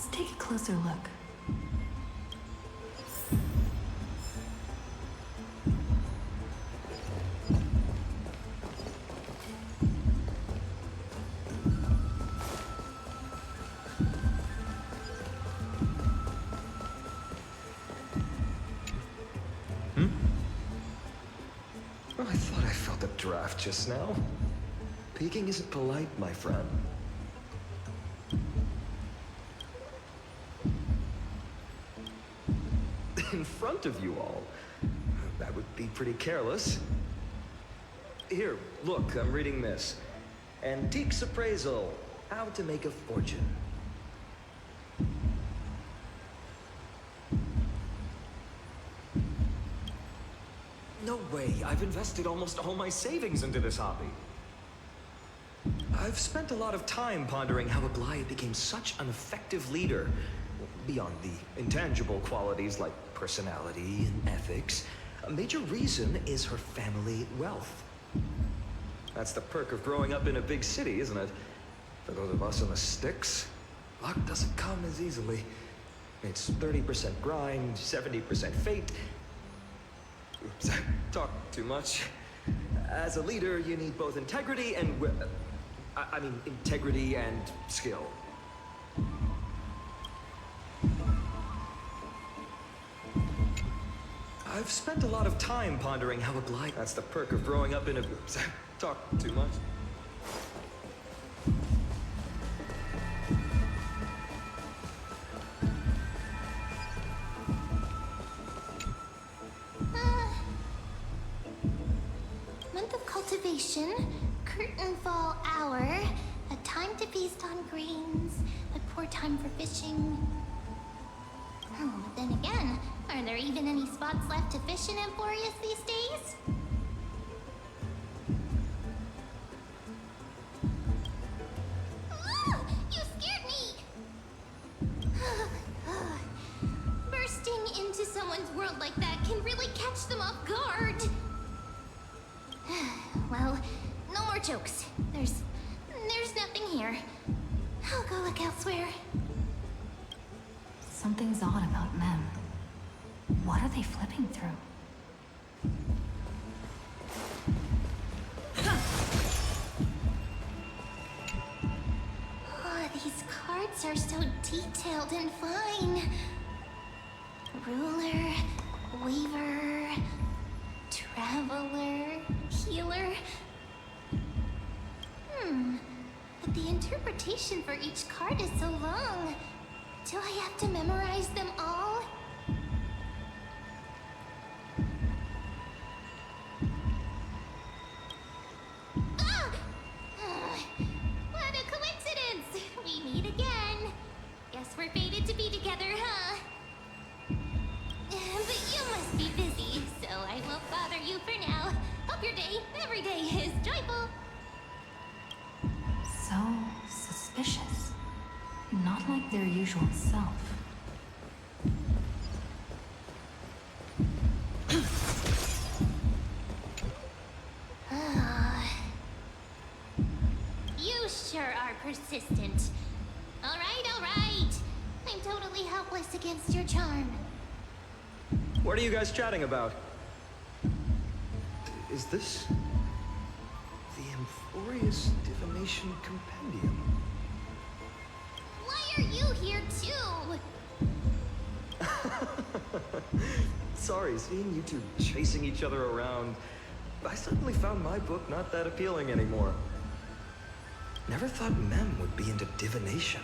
Let's take a closer look. Oh, I thought I felt a draft just now. Peeking isn't polite, my friend. In front of you all. That would be pretty careless. Here, look, I'm reading this. Antiques Appraisal. How to make a fortune. No way, I've invested almost all my savings into this hobby. I've spent a lot of time pondering how Aglaia became such an effective leader. Beyond the intangible qualities like personality and ethics, a major reason is her family wealth. That's the perk of growing up in a big city, isn't it? For those of us in the sticks, luck doesn't come as easily. It's 30% grind, 70% fate. Oops, I talked too much. As a leader, you need both integrity and... integrity and skill. I've spent a lot of time pondering how Aglaia... That's the perk of growing up in a... Oops, I talked too much. Month of cultivation, curtain fall hour, a time to feast on greens, a poor time for fishing. Oh, but then again, are there even any spots left to fish in Amphoreus these days? Ah, you scared me! Bursting into someone's world like that can really catch them off guard. Well, no more jokes. There's nothing here. I'll go look elsewhere. Something's odd about Mem. What are they flipping through? Oh, these cards are so detailed and fine. Ruler, weaver, traveler, healer. But the interpretation for each card is so long. Do I have to memorize them all? Ah! What a coincidence! We meet again. Guess we're fated to be together, huh? But you must be busy, so I won't bother you for now. Hope your day, every day, is joyful. So suspicious. Not like their usual self. You sure are persistent. All right. I'm totally helpless against your charm. What are you guys chatting about? Is this... the Amphoreus Divination Compendium? Why are you here too? Sorry, seeing you two chasing each other around, I suddenly found my book not that appealing anymore. Never thought Mem would be into divination.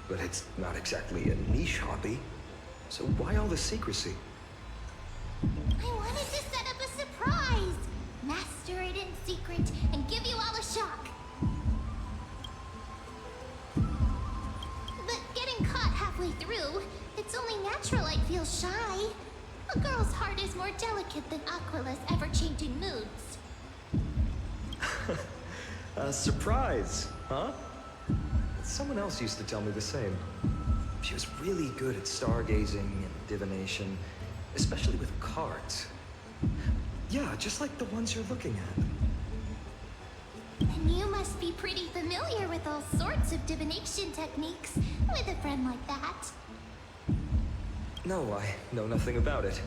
But it's not exactly a niche hobby, so why all the secrecy? I wanted to set up a surprise! Master it in secret and give you all a shock. But getting caught halfway through, it's only natural I'd feel shy. A girl's heart is more delicate than Aquila's ever-changing moods. A surprise, huh? Someone else used to tell me the same. She was really good at stargazing and divination, especially with cards. Yeah, just like the ones you're looking at. And You must be pretty familiar with all sorts of divination techniques with a friend like that. No, I know nothing about it.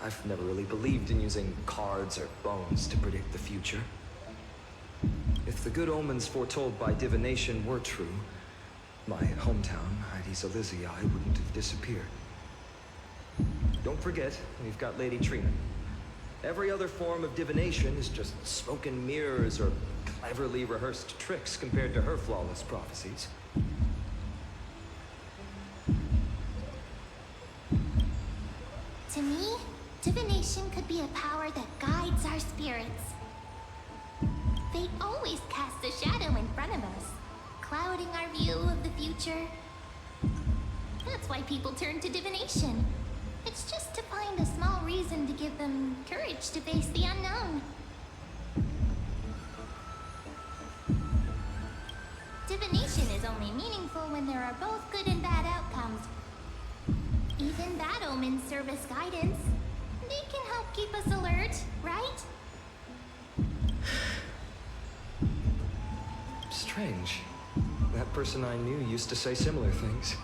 I've never really believed in using cards or bones to predict the future. If the good omens foretold by divination were true, my hometown, Hydes Elysiae, wouldn't have disappeared. Don't forget, we've got Lady Trina. Every other form of divination is just smoke and mirrors or cleverly rehearsed tricks compared to her flawless prophecies. To me, divination could be a power that guides our spirits. Fate always casts a shadow in front of us, clouding our view of the future. That's why people turn to divination. It's just to find a small reason to give them courage to face the unknown. Divination is only meaningful when there are both good and bad outcomes. Even bad omens serve as guidance. They can help keep us alert, right? Strange. That person I knew used to say similar things.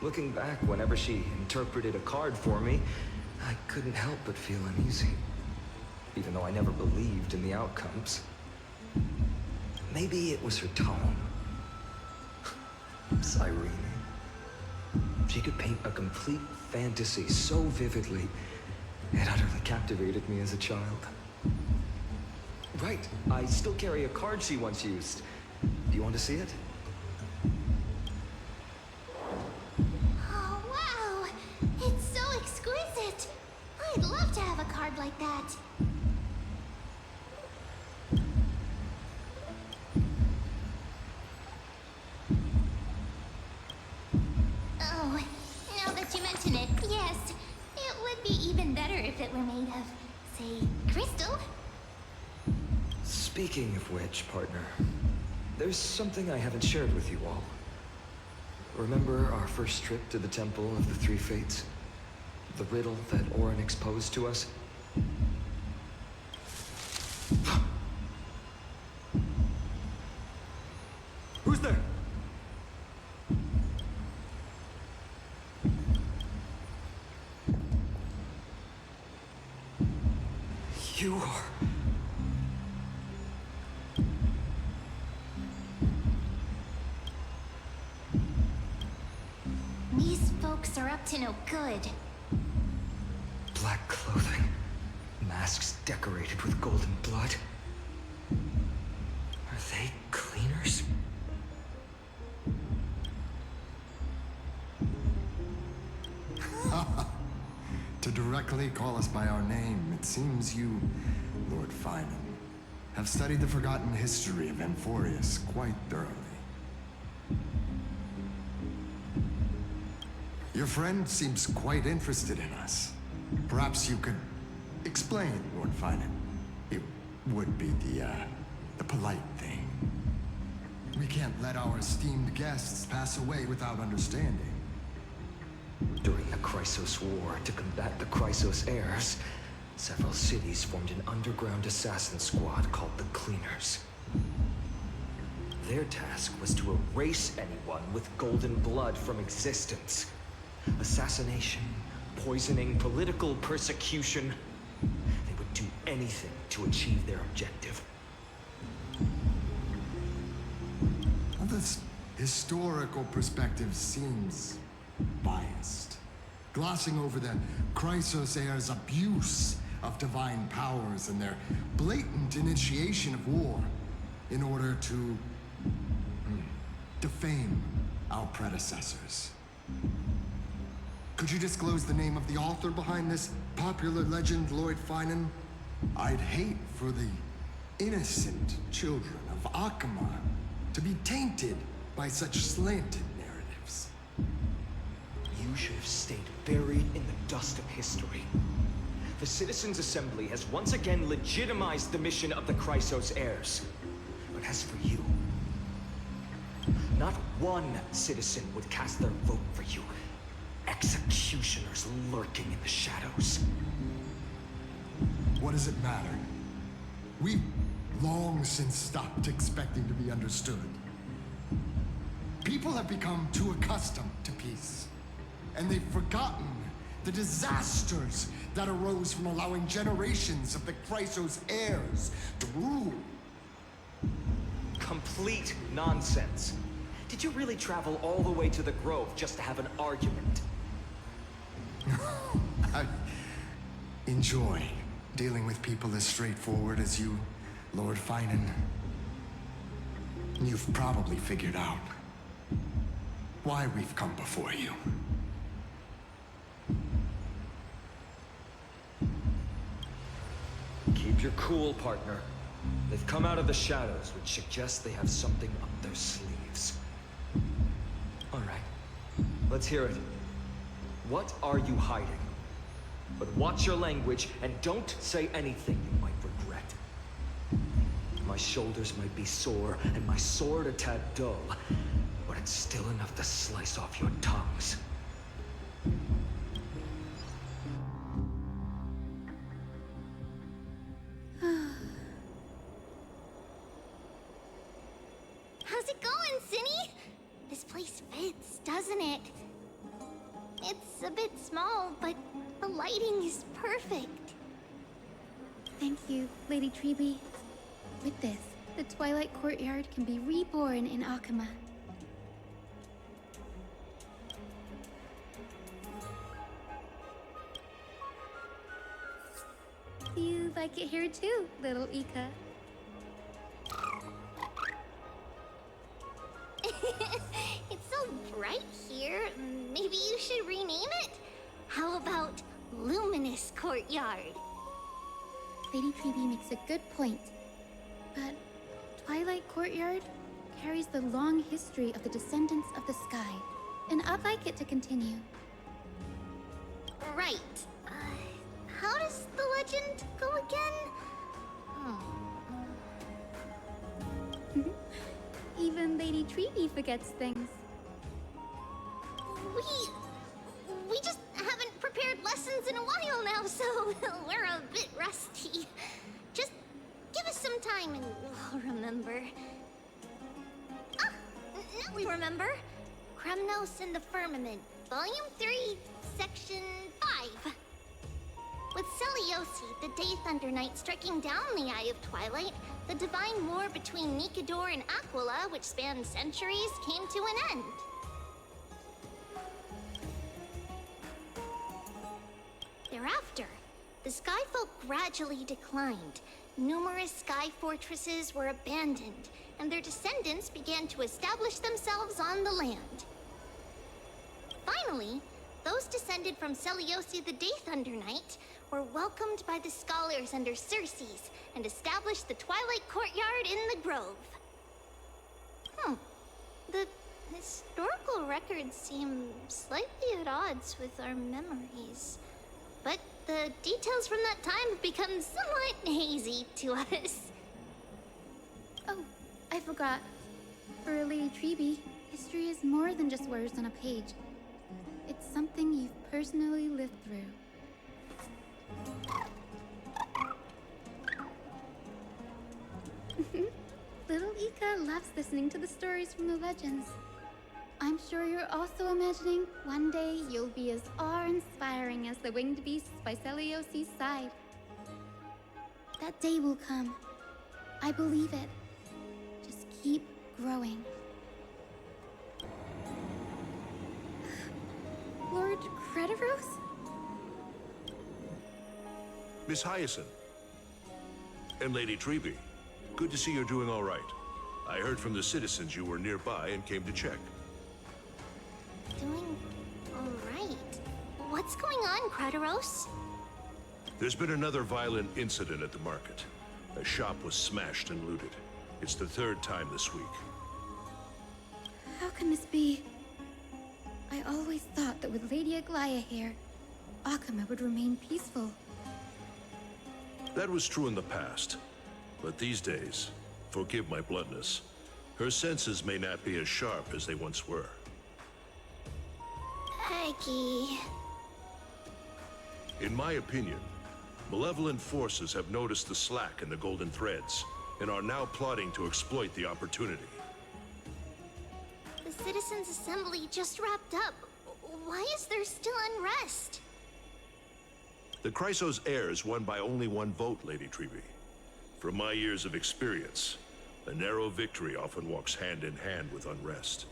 Looking back, whenever she interpreted a card for me, I couldn't help but feel uneasy. Even though I never believed in the outcomes. Maybe it was her tone. Cyrene. She could paint a complete fantasy so vividly, it utterly captivated me as a child. Right, I still carry a card she once used. Do you want to see it? Oh, wow! It's so exquisite! I'd love to have a card like that. Oh, now that you mention it, yes. It would be even better if it were made of, say, crystal. Speaking of which, partner, there's something I haven't shared with you all. Remember our first trip to the Temple of the Three Fates? The riddle that Orin exposed to us? Who's there? You are... These folks are up to no good. Black clothing, masks decorated with golden blood. Are they cleaners? To directly call us by our name, it seems you, Lord Finan, have studied the forgotten history of amphoreus quite thoroughly. Your friend seems quite interested in us. Perhaps you could explain, Lord Finan. It would be the polite thing. We can't let our esteemed guests pass away without understanding. During the Chrysos War, to combat the Chrysos heirs, several cities formed an underground assassin squad called the Cleaners. Their task was to erase anyone with golden blood from existence. Assassination, poisoning, political persecution. They would do anything to achieve their objective. Well, this historical perspective seems biased, glossing over the Chrysos heirs' abuse of divine powers and their blatant initiation of war in order to defame our predecessors. Could you disclose the name of the author behind this popular legend, Lord Finan? I'd hate for the innocent children of Akamar to be tainted by such slanted narratives. You should have stayed buried in the dust of history. The Citizens' Assembly has once again legitimized the mission of the Chrysos heirs. But as for you, not one citizen would cast their vote for you. Executioners lurking in the shadows. What does it matter? We've long since stopped expecting to be understood. People have become too accustomed to peace, and they've forgotten the disasters that arose from allowing generations of the Chrysos heirs to rule. Complete nonsense. Did you really travel all the way to the Grove just to have an argument? I enjoy dealing with people as straightforward as you, Lord Finan. You've probably figured out why we've come before you. Keep your cool, partner. They've come out of the shadows, which suggests they have something up their sleeves. All right, let's hear it. What are you hiding? But watch your language and don't say anything you might regret. My shoulders might be sore and my sword a tad dull, but it's still enough to slice off your tongues. How's it going, Cinny? This place fits, doesn't it? It's a bit small, but the lighting is perfect. Thank you, Lady Treeby. With this, the Twilight Courtyard can be reborn in Akama. You like it here too, little Ika? It's so bright here. Maybe you should rename it? How about Luminous Courtyard? Lady Treeby makes a good point. But Twilight Courtyard carries the long history of the descendants of the sky, and I'd like it to continue. Right. How does the legend go again? Even Lady Treeby forgets things. We just haven't prepared lessons in a while now, so we're a bit rusty. Just give us some time and we'll remember. Ah, now we remember. Kremnos and the Firmament, Volume 3, Section 5. With Seliosi, the Day Thunder Knight, striking down the Eye of Twilight, the divine war between Nikador and Aquila, which spanned centuries, came to an end. Thereafter, the Skyfolk gradually declined. Numerous sky fortresses were abandoned, and their descendants began to establish themselves on the land. Finally, those descended from Seliosi the Day Thunder Knight were welcomed by the scholars under Circes and established the Twilight Courtyard in the Grove. The historical records seem slightly at odds with our memories. But the details from that time have become somewhat hazy to us. Oh, I forgot. For Lady Treeby, history is more than just words on a page. It's something you've personally lived through. Little Ika loves listening to the stories from the legends. I'm sure you're also imagining one day you'll be as awe-inspiring as the winged beasts by Seliosi's side. That day will come. I believe it. Just keep growing. Lord Crediros? Miss Hyacinth. And Lady Treeby. Good to see you're doing all right. I heard from the citizens you were nearby and came to check. Doing all right. What's going on, Crediros? There's been another violent incident at the market. A shop was smashed and looted. It's the third time this week. How can this be? I always thought that with Lady Aglaya here, Akama would remain peaceful. That was true in the past. But these days, forgive my bluntness, her senses may not be as sharp as they once were. Aggie. In my opinion, malevolent forces have noticed the slack in the golden threads. and are now plotting to exploit the opportunity. The Citizens' Assembly just wrapped up. Why is there still unrest? The Chrysos heirs won by only one vote, Lady Treevee. From my years of experience, a narrow victory often walks hand in hand with unrest.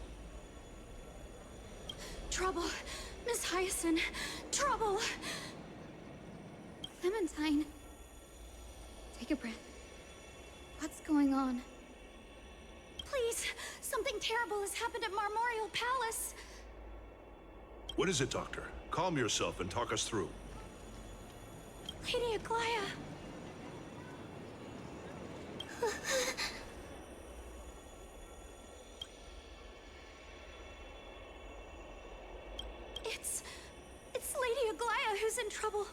Trouble! Miss Hyacinth! Trouble! Clementine. Take a breath. What's going on? Please! Something terrible has happened at Marmorial Palace! What is it, Doctor? Calm yourself and talk us through. Lady Aglaya! It's Lady Aglaya who's in trouble.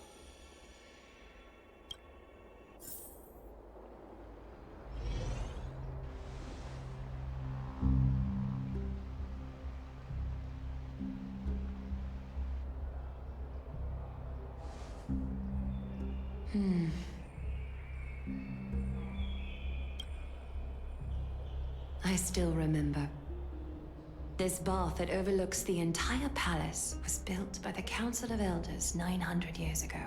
I still remember. This bath that overlooks the entire palace was built by the Council of Elders 900 years ago.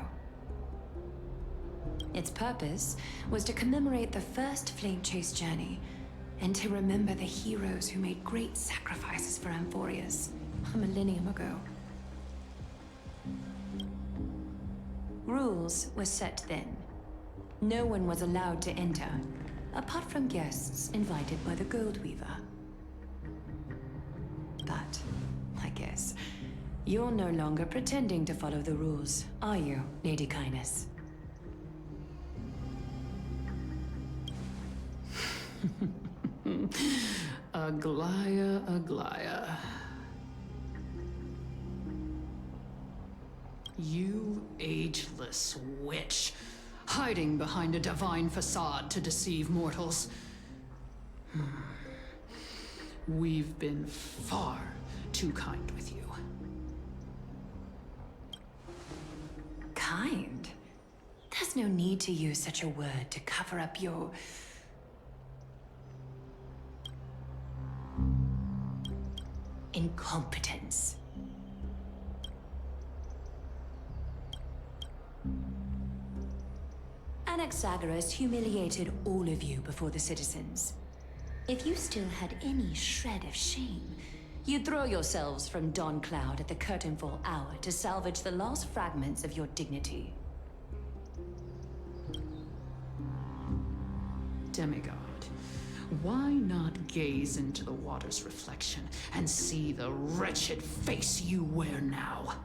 Its purpose was to commemorate the first flame chase journey and to remember the heroes who made great sacrifices for amphoreus a millennium ago. Rules were set then. No one was allowed to enter, apart from guests invited by the Gold Weaver. But, I guess, you're no longer pretending to follow the rules, are you, Lady Caenis? Aglaya, Aglaya. You ageless witch, hiding behind a divine facade to deceive mortals. We've been far too kind with you. Kind? There's no need to use such a word to cover up your... incompetence. Anaxagoras humiliated all of you before the citizens. If you still had any shred of shame, you'd throw yourselves from dawn cloud at the curtainfall hour to salvage the last fragments of your dignity. Demigod, why not gaze into the water's reflection and see the wretched face you wear now?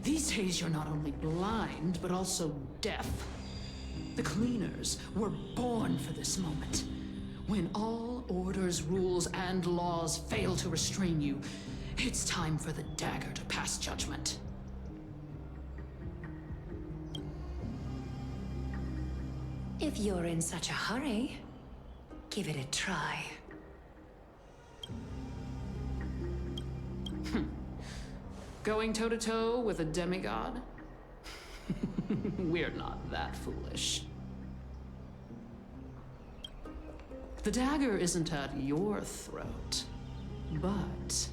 These days you're not only blind, but also deaf. The cleaners were born for this moment. When all orders, rules, and laws fail to restrain you, it's time for the dagger to pass judgment. If you're in such a hurry, give it a try. Going toe-to-toe with a demigod? We're not that foolish. The dagger isn't at your throat, but...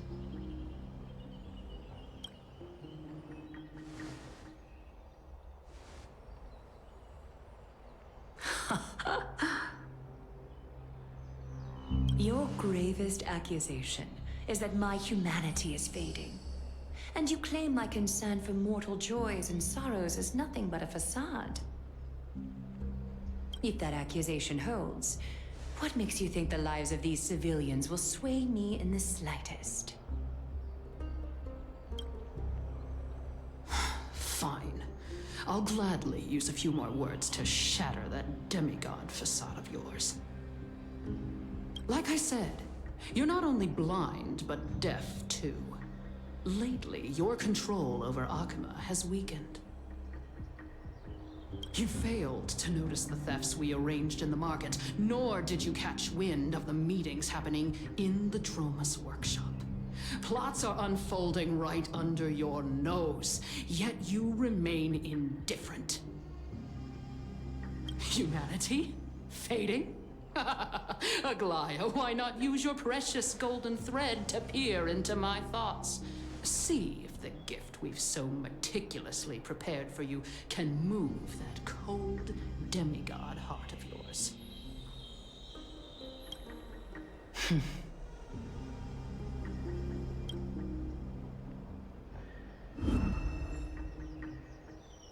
Your gravest accusation is that my humanity is fading. And you claim my concern for mortal joys and sorrows is nothing but a facade. If that accusation holds, what makes you think the lives of these civilians will sway me in the slightest? Fine. I'll gladly use a few more words to shatter that demigod facade of yours. Like I said, you're not only blind, but deaf too. Lately, your control over Akima has weakened. You failed to notice the thefts we arranged in the market, nor did you catch wind of the meetings happening in the Tromas workshop. Plots are unfolding right under your nose, yet you remain indifferent. Humanity? Fading? Aglaya, why not use your precious golden thread to peer into my thoughts? See if the gift we've so meticulously prepared for you can move that cold demigod heart of yours.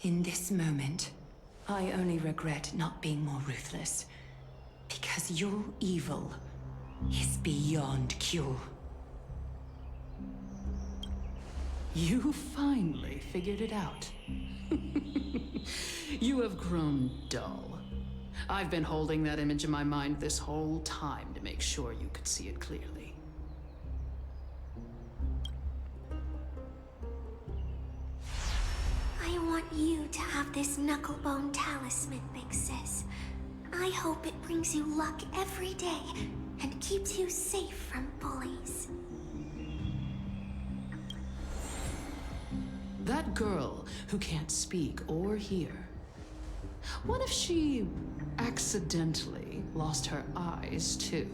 In this moment, I only regret not being more ruthless. Because your evil is beyond cure. You finally figured it out. You have grown dull. I've been holding that image in my mind this whole time to make sure you could see it clearly. I want you to have this knucklebone talisman, Big Sis. I hope it brings you luck every day and keeps you safe from bullies. That girl who can't speak or hear. What if she accidentally lost her eyes too?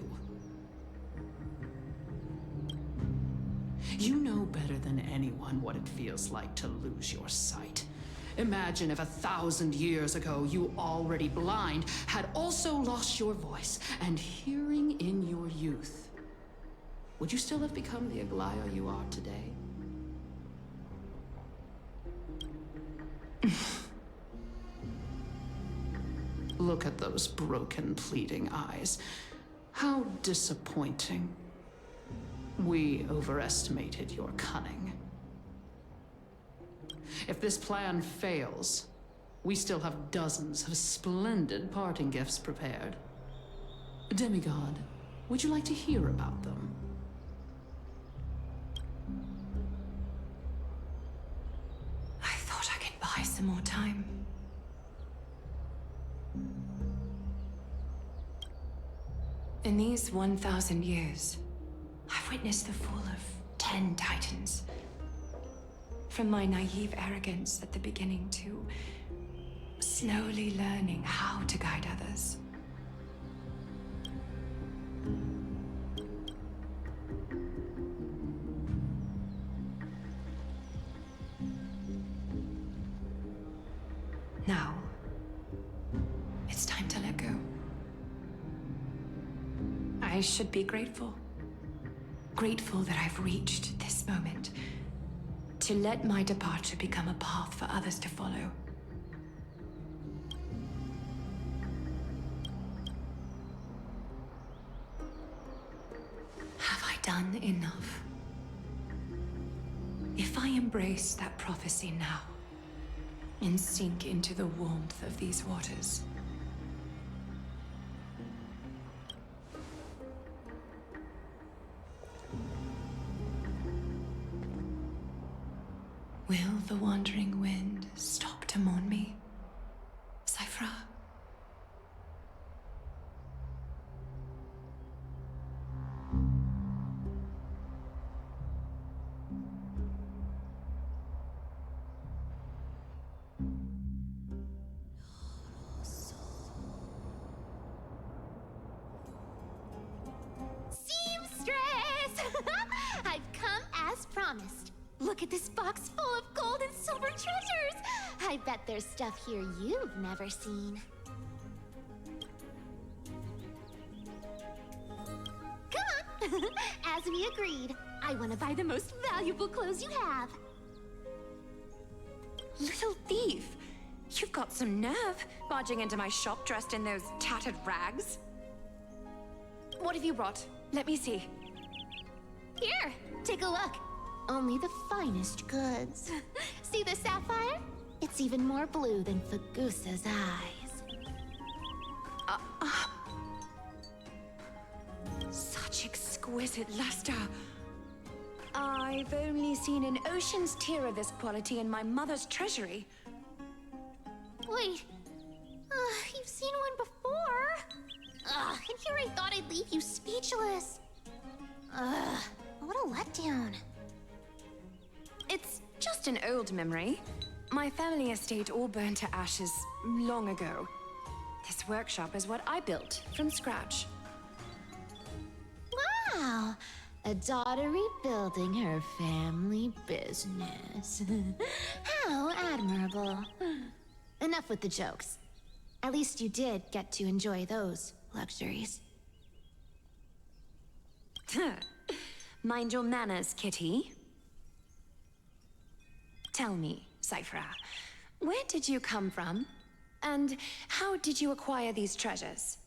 You know better than anyone what it feels like to lose your sight. Imagine if 1,000 years ago you, already blind, had also lost your voice and hearing in your youth. Would you still have become the Aglaya you are today? Look at those broken, pleading eyes. How disappointing. We overestimated your cunning. If this plan fails, we still have dozens of splendid parting gifts prepared. Demigod, would you like to hear about them? I thought I could buy some more time. In these 1,000 years, I've witnessed the fall of 10 titans. From my naive arrogance at the beginning to slowly learning how to guide others. Now, it's time to let go. I should be grateful. Grateful that I've reached this moment. To let my departure become a path for others to follow. Have I done enough? If I embrace that prophecy now, and sink into the warmth of these waters, will the wandering wind stop to mourn me, Cyphra? Seamstress! I've come as promised. Look at this box full of gold and silver treasures! I bet there's stuff here you've never seen. Come on! As we agreed, I want to buy the most valuable clothes you have. Little thief! You've got some nerve, barging into my shop dressed in those tattered rags. What have you brought? Let me see. Here, take a look. Only the finest goods. See the sapphire? It's even more blue than Fagusa's eyes. Such exquisite luster. I've only seen an ocean's tier of this quality in my mother's treasury. Wait, you've seen one before? And here I thought I'd leave you speechless. What a letdown. It's just an old memory. My family estate all burned to ashes long ago. This workshop is what I built from scratch. Wow! A daughter rebuilding her family business. How admirable. Enough with the jokes. At least you did get to enjoy those luxuries. Mind your manners, kitty. Tell me, Cyphra, where did you come from? And how did you acquire these treasures?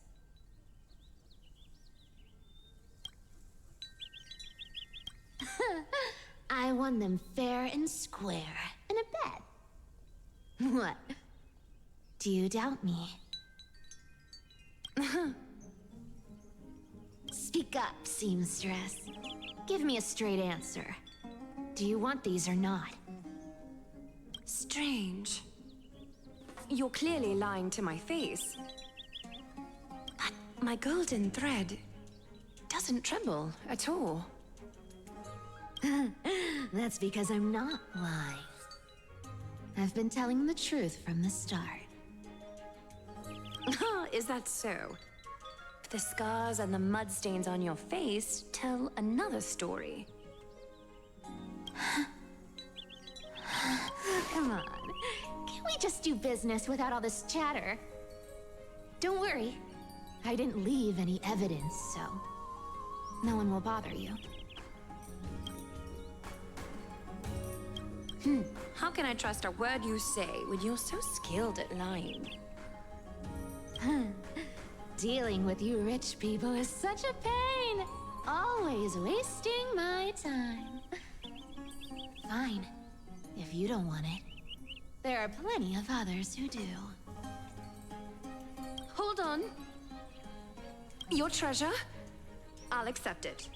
I won them fair and square in a bet. What? Do you doubt me? Speak up, seamstress. Give me a straight answer. Do you want these or not? Strange. You're clearly lying to my face. But my golden thread doesn't tremble at all. That's because I'm not lying. I've been telling the truth from the start. Is that so? The scars and the mud stains on your face tell another story. Come on. Can we just do business without all this chatter? Don't worry. I didn't leave any evidence, so no one will bother you. How can I trust a word you say when you're so skilled at lying? Dealing with you rich people is such a pain. Always wasting my time. Fine. If you don't want it, there are plenty of others who do. Hold on. Your treasure? I'll accept it.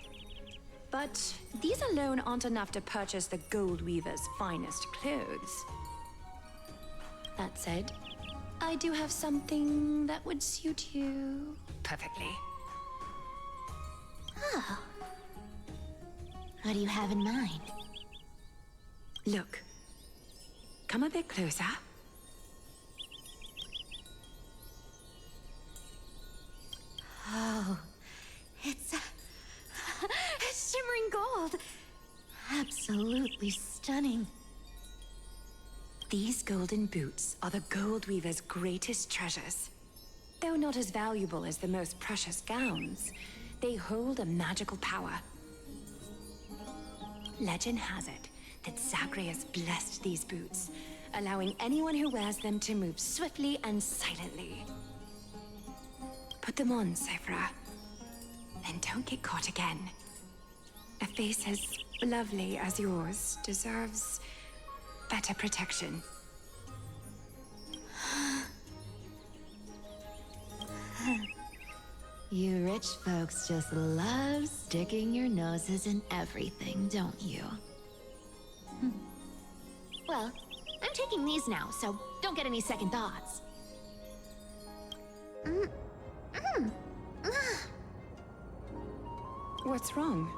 But these alone aren't enough to purchase the Gold Weaver's finest clothes. That said, I do have something that would suit you perfectly. Oh. What do you have in mind? Look. Come a bit closer. Oh, it's shimmering gold. Absolutely stunning. These golden boots are the Gold Weaver's greatest treasures. Though not as valuable as the most precious gowns, they hold a magical power. Legend has it that Zagreus blessed these boots, allowing anyone who wears them to move swiftly and silently. Put them on, Cyphra. And don't get caught again. A face as lovely as yours deserves better protection. You rich folks just love sticking your noses in everything, don't you? Well, I'm taking these now, so don't get any second thoughts. What's wrong?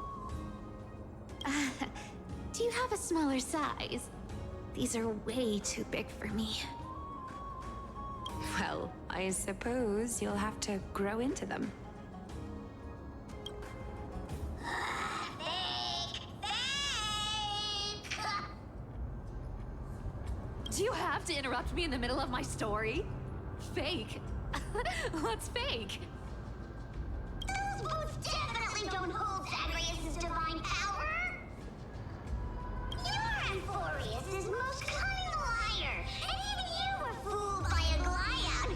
Do you have a smaller size? These are way too big for me. Well, I suppose you'll have to grow into them. Do you have to interrupt me in the middle of my story? Fake? What's fake? Those boots definitely don't hold Zagreus' divine power! Your amphoreus is most cunning liar, and even you were fooled by a Glyad!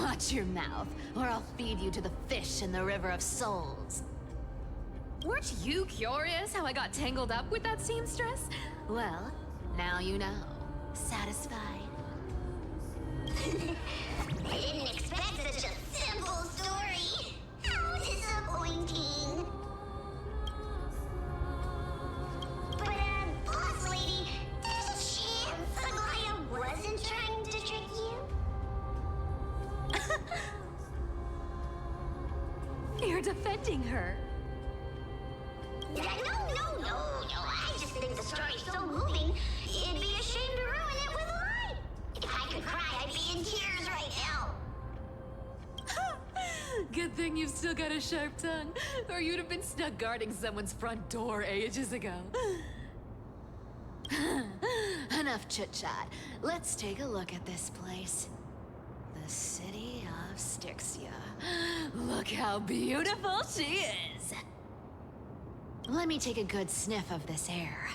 Watch your mouth, or I'll feed you to the fish in the River of Souls. Weren't you curious how I got tangled up with that seamstress? Well, now you know. Satisfied? I didn't expect such a simple story. How disappointing. But, boss lady, there's a chance Aglaya wasn't trying to trick you? You're defending her. No. I just think the story's so moving, it'd be a shame to ruin it with a lie. If I could cry, I'd be in tears. Good thing you've still got a sharp tongue, or you'd have been stuck guarding someone's front door ages ago. Enough chit-chat. Let's take a look at this place. The city of Styxia. Look how beautiful she is! Let me take a good sniff of this air.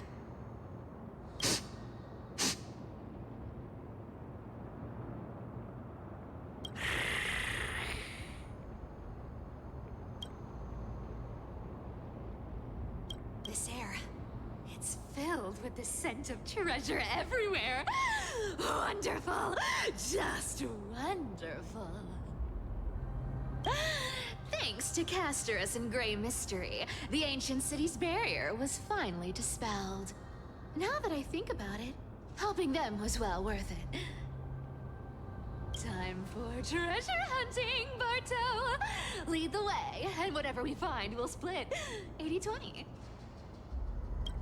This air, it's filled with the scent of treasure everywhere. Wonderful, just wonderful. Thanks to Casterus and Grey Mystery, the ancient city's barrier was finally dispelled. Now that I think about it, helping them was well worth it. Time for treasure hunting, Barto! Lead the way, and whatever we find, we'll split 80-20.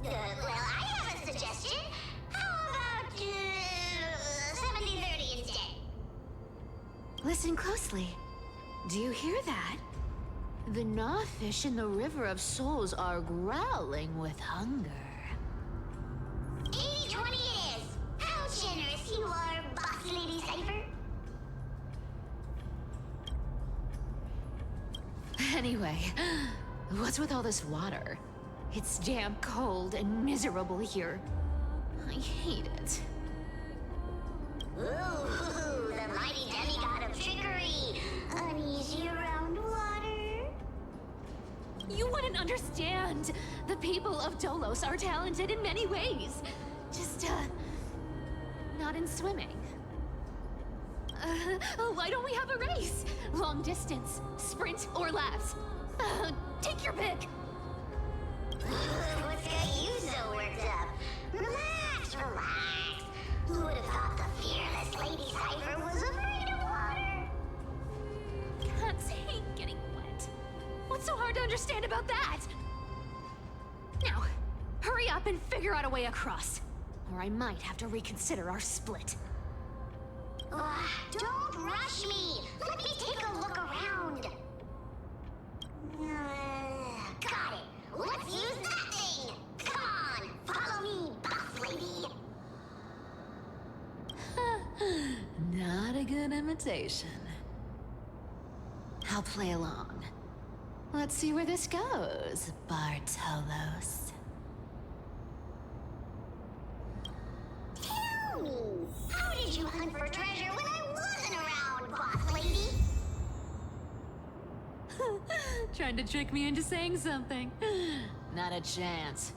Well, I have a suggestion. How about 70-30 instead? Listen closely. Do you hear that? The gnawfish in the River of Souls are growling with hunger. 80-20 it is. How generous you are, Boss Lady Cypher. Anyway, what's with all this water? It's damp, cold, and miserable here. I hate it. Ooh, the mighty demigod of trickery. Uneasy around water. You wouldn't understand. The people of Dolos are talented in many ways. Just, not in swimming. Why don't we have a race? Long distance, sprint, or laps? Take your pick. What's got you so worked up? Relax, relax. Who would have thought the fearless Lady Cypher was afraid of water? Can't hate getting wet. What's so hard to understand about that? Now, hurry up and figure out a way across. Or I might have to reconsider our split. Don't rush me. Let me take a look around. Got it. Let's use that thing. Come on, follow me, boss lady. Not a good imitation. I'll play along. Let's see where this goes, Bartolos. Tell me, how did you hunt for treasure when I wasn't around, boss lady? Trying to trick me into saying something. Not a chance.